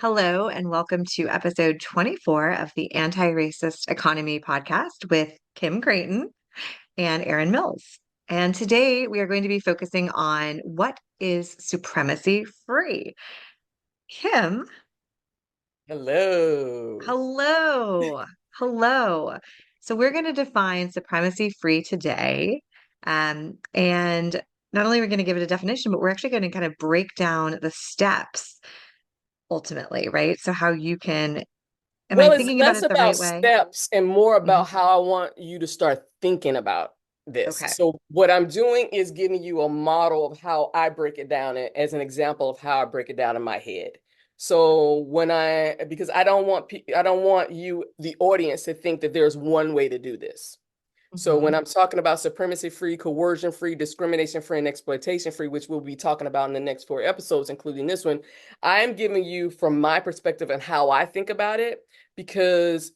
Hello, and welcome to episode 24 of the Antiracist Economy podcast with Kim Creighton and Aaron Mills. And today we are going to be focusing on what is supremacy free. Kim, Hello. hello. Hello. So we're going to define supremacy free today. And not only are we going to give it a definition, but we're actually going to kind of break down the steps ultimately, right? So how you can, am I Well, it's thinking about less it the about right way? steps and more Mhm. about how I want you to start thinking about this. Okay. So, what I'm doing is giving you a model of how I break it down as an example of how I break it down in my head. So, because I don't want you, the audience, to think that there's one way to do this. So when Hmm. I'm talking about supremacy-free, coercion-free, discrimination-free, and exploitation-free, which we'll be talking about in the next 4 episodes, including this one, I'm giving you from my perspective and how I think about it, because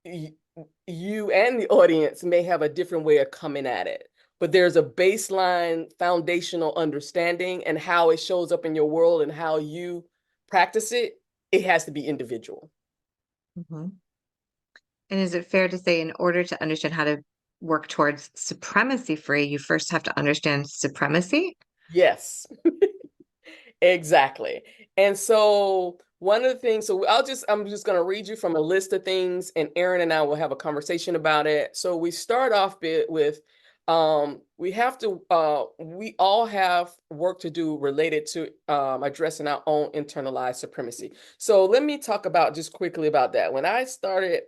you and the audience may have a different way of coming at it. But there's a baseline foundational understanding, and how it shows up in your world and how you practice it, it has to be individual. Hmm. And is it fair to say, in order to understand how to work towards supremacy free, you first have to understand supremacy? Yes. Exactly. And so one of the things, so I'm just going to read you from a list of things, and Aaron and I will have a conversation about it. So we start off with we all have work to do related to addressing our own internalized supremacy. So let me talk about just quickly about that. When I started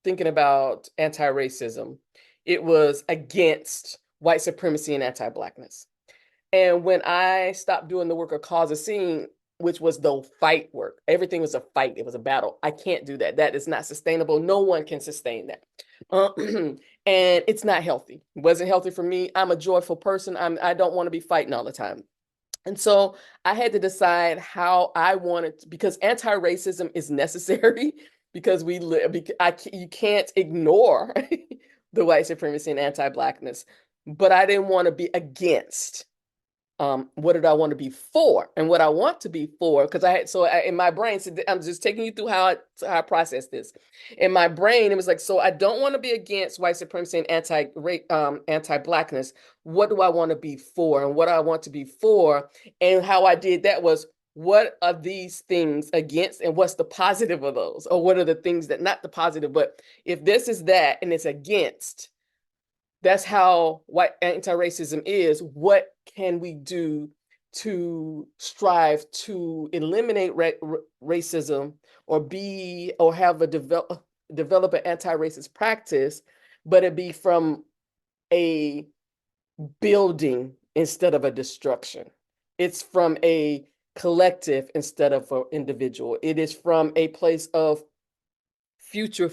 thinking about anti-racism, it was against white supremacy and anti-blackness. And when I stopped doing the work of cause a scene, which was the fight work, everything was a fight. It was a battle. I can't do that. That is not sustainable. No one can sustain that. And it's not healthy. It wasn't healthy for me. I'm a joyful person. I don't want to be fighting all the time. And so I had to decide how I wanted to, because anti-racism is necessary because we live, you can't ignore the white supremacy and anti-blackness, but I didn't want to be against. What did I want to be for? And what I want to be for, because in my brain, so I'm just taking you through how I process this. In my brain, it was like, so I don't want to be against white supremacy and anti-blackness. What do I want to be for? And what I want to be for, and how I did that was, what are these things against, and what's the positive of those? Or what are the things that, not the positive, but if this is that and it's against, that's how white anti-racism is. What can we do to strive to eliminate racism, or have a develop an anti-racist practice, but it be from a building instead of a destruction. It's from a collective instead of an individual. It is from a place of future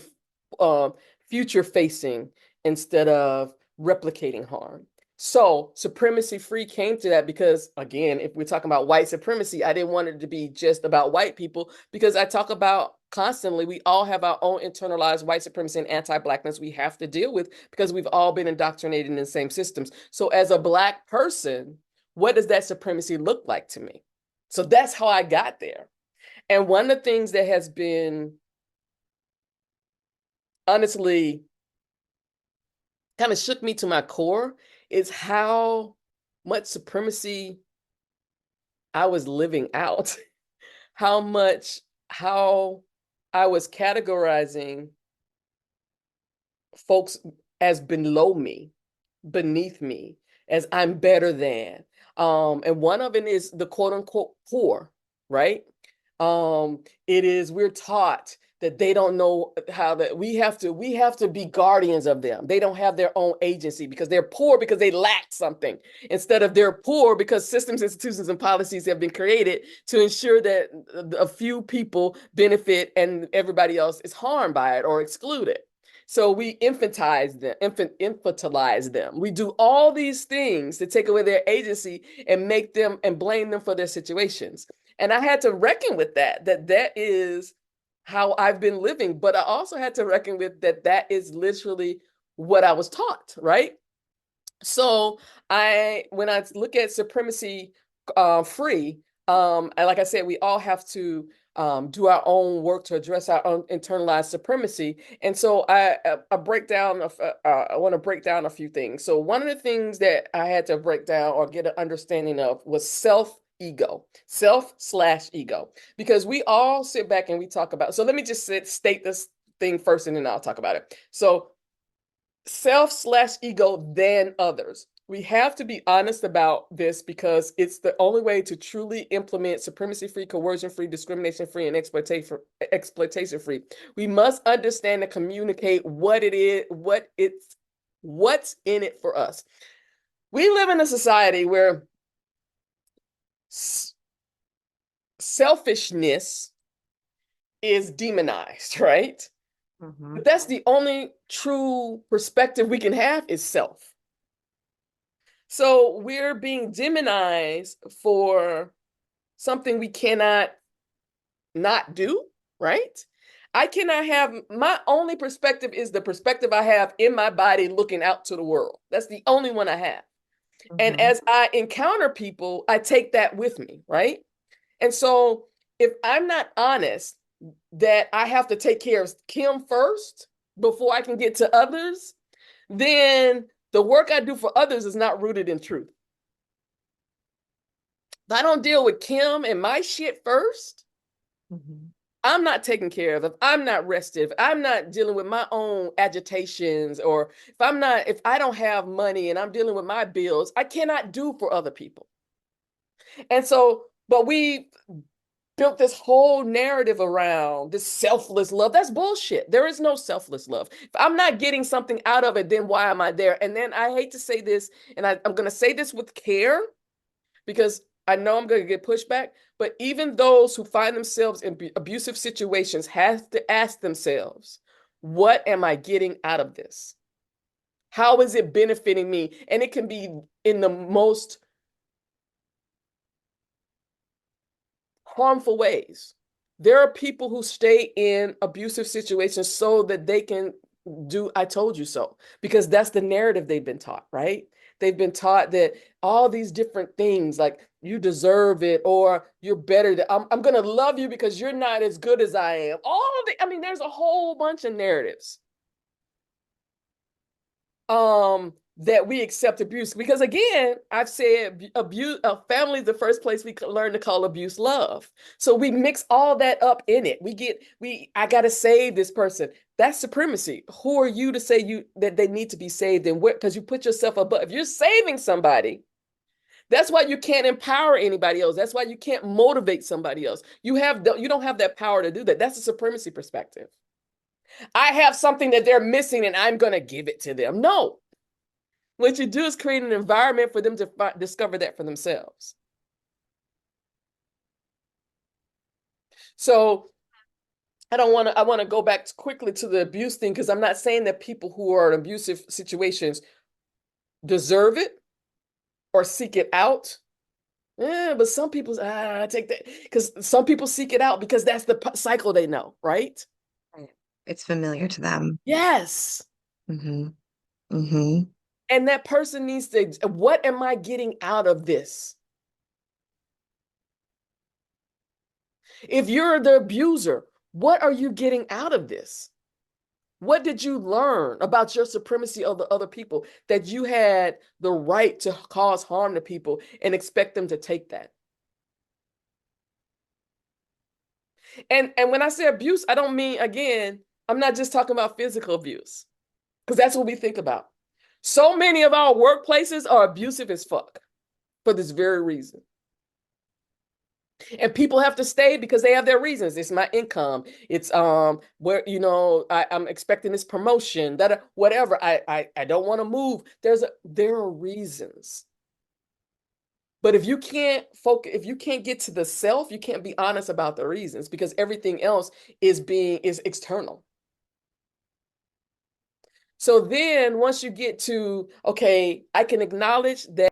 uh, future facing instead of replicating harm. So supremacy free came to that because, again, if we're talking about white supremacy, I didn't want it to be just about white people, because I talk about constantly, we all have our own internalized white supremacy and anti-blackness we have to deal with, because we've all been indoctrinated in the same systems. So as a Black person, what does that supremacy look like to me? So that's how I got there. And one of the things that has been honestly kind of shook me to my core is how much supremacy I was living out, how I was categorizing folks as below me, beneath me, as I'm better than. And one of it is the quote unquote poor, right? It is, we're taught that they don't know how, that we have to be guardians of them. They don't have their own agency because they're poor, because they lack something, instead of they're poor because systems, institutions, and policies have been created to ensure that a few people benefit and everybody else is harmed by it or excluded. So we infantilize them. We do all these things to take away their agency and make them and blame them for their situations. And I had to reckon with that is how I've been living. But I also had to reckon with that is literally what I was taught, right? So when I look at supremacy free, and like I said, we all have to do our own work to address our own internalized supremacy. And so I want to break down a few things. So one of the things that I had to break down or get an understanding of was self-ego, self/ego, because we all sit back and we talk about. So let me just state this thing first, and then I'll talk about it. So self/ego, then others. We have to be honest about this because it's the only way to truly implement supremacy-free, coercion-free, discrimination-free, and exploitation-free. We must understand and communicate what it is, what's in it for us. We live in a society where selfishness is demonized, right? Mm-hmm. But that's the only true perspective we can have is self. So we're being demonized for something we cannot not do, right? I cannot have, my only perspective is the perspective I have in my body looking out to the world. That's the only one I have. And Mm-hmm. as I encounter people, I take that with me, right? And so if I'm not honest that I have to take care of Kim first before I can get to others, then the work I do for others is not rooted in truth. If I don't deal with Kim and my shit first, Mm-hmm. I'm not taken care of. If I'm not rested, if I'm not dealing with my own agitations, or if I don't have money and I'm dealing with my bills, I cannot do for other people. And so, but we built this whole narrative around this selfless love. That's bullshit. There is no selfless love. If I'm not getting something out of it, then why am I there? And then I hate to say this, and I'm going to say this with care because I know I'm going to get pushback, but even those who find themselves in abusive situations have to ask themselves, what am I getting out of this? How is it benefiting me? And it can be in the most harmful ways. There are people who stay in abusive situations so that they can do I told you so, because that's the narrative they've been taught, right? They've been taught that all these different things, like you deserve it, or you're better than I'm going to love you because you're not as good as I am. There's a whole bunch of narratives that we accept abuse, because again, I've said abuse, family is the first place we learn to call abuse love. So we mix all that up in it. I got to save this person. That's supremacy. Who are you to say that they need to be saved, and what? Because you put yourself above. If you're saving somebody, that's why you can't empower anybody else. That's why you can't motivate somebody else. You don't have that power to do that. That's a supremacy perspective. I have something that they're missing and I'm going to give it to them. No. What you do is create an environment for them to discover that for themselves. So I want to go back quickly to the abuse thing, because I'm not saying that people who are in abusive situations deserve it or seek it out. But some people, take that, because some people seek it out because that's the cycle they know, right? Right. It's familiar to them. Yes. Mm-hmm. Mm-hmm. And that person needs to, what am I getting out of this? If you're the abuser, what are you getting out of this? What did you learn about your supremacy of the other people that you had the right to cause harm to people and expect them to take that? And when I say abuse, I don't mean, again, I'm not just talking about physical abuse, because that's what we think about. So many of our workplaces are abusive as fuck for this very reason. And people have to stay because they have their reasons. It's my income. It's where I'm expecting this promotion, that whatever. I don't want to move. There are reasons. But if you can't focus, if you can't get to the self, you can't be honest about the reasons, because everything else is external. So then once you get to, okay, I can acknowledge that